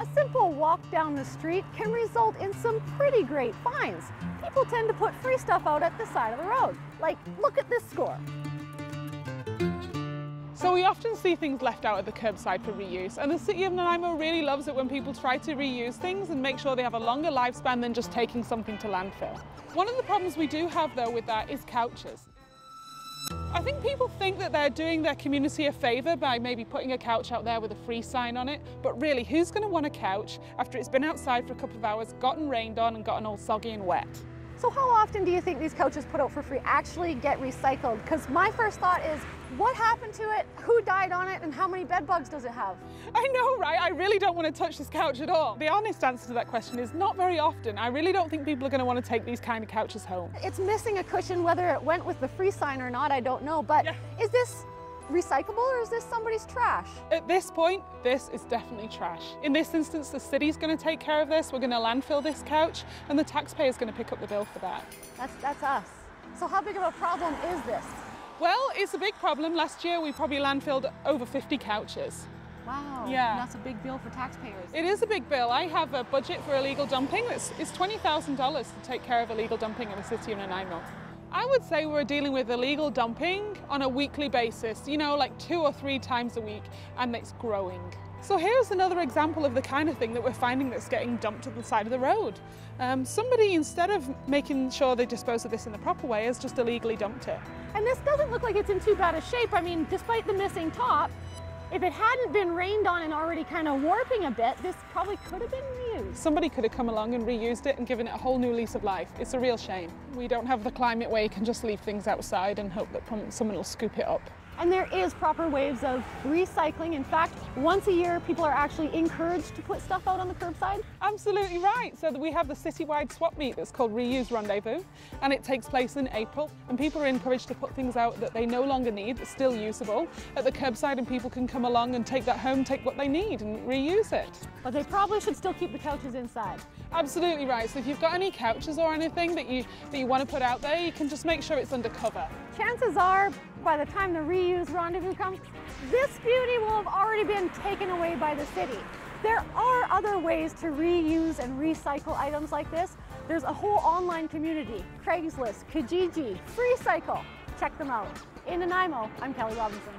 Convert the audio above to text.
A simple walk down the street can result in some pretty great finds. People tend to put free stuff out at the side of the road. Like, look at this score. So we often see things left out at the curbside for reuse, and the city of Nanaimo really loves it when people try to reuse things and make sure they have a longer lifespan than just taking something to landfill. One of the problems we do have though with that is couches. I think people think that they're doing their community a favour by maybe putting a couch out there with a free sign on it, but really, who's going to want a couch after it's been outside for a couple of hours, gotten rained on and gotten all soggy and wet? So how often do you think these couches put out for free actually get recycled? Because my first thought is, what happened to it, who died on it, and how many bed bugs does it have? I know, right? I really don't want to touch this couch at all. The honest answer to that question is not very often. I really don't think people are going to want to take these kind of couches home. It's missing a cushion, whether it went with the free sign or not, I don't know. But yeah. Is this recyclable or is this somebody's trash? At this point, this is definitely trash. In this instance, the city's going to take care of this. We're going to landfill this couch and the taxpayer's going to pick up the bill for that. That's us. So how big of a problem is this? Well, it's a big problem. Last year, we probably landfilled over 50 couches. Wow, yeah. And that's a big bill for taxpayers. It is a big bill. I have a budget for illegal dumping. It's $20,000 to take care of illegal dumping in the city of Nanaimo. I would say we're dealing with illegal dumping on a weekly basis, you know, like 2 or 3 times a week, and it's growing. So here's another example of the kind of thing that we're finding that's getting dumped to the side of the road. Somebody, instead of making sure they dispose of this in the proper way, has just illegally dumped it. And this doesn't look like it's in too bad a shape. I mean, despite the missing top, if it hadn't been rained on and already kind of warping a bit, this probably could have been reused. Somebody could have come along and reused it and given it a whole new lease of life. It's a real shame. We don't have the climate where you can just leave things outside and hope that someone will scoop it up. And there is proper ways of recycling. In fact, once a year, people are actually encouraged to put stuff out on the curbside. Absolutely right. So we have the citywide swap meet that's called Reuse Rendezvous, and it takes place in April. And people are encouraged to put things out that they no longer need, that's still usable, at the curbside, and people can come along and take that home, take what they need and reuse it. But they probably should still keep the couches inside. Absolutely right. So if you've got any couches or anything that you want to put out there, you can just make sure it's under cover. Chances are, by the time the Reuse Rendezvous comes, this beauty will have already been taken away by the city. There are other ways to reuse and recycle items like this. There's a whole online community, Craigslist, Kijiji, FreeCycle. Check them out. In Nanaimo, I'm Kelly Robinson.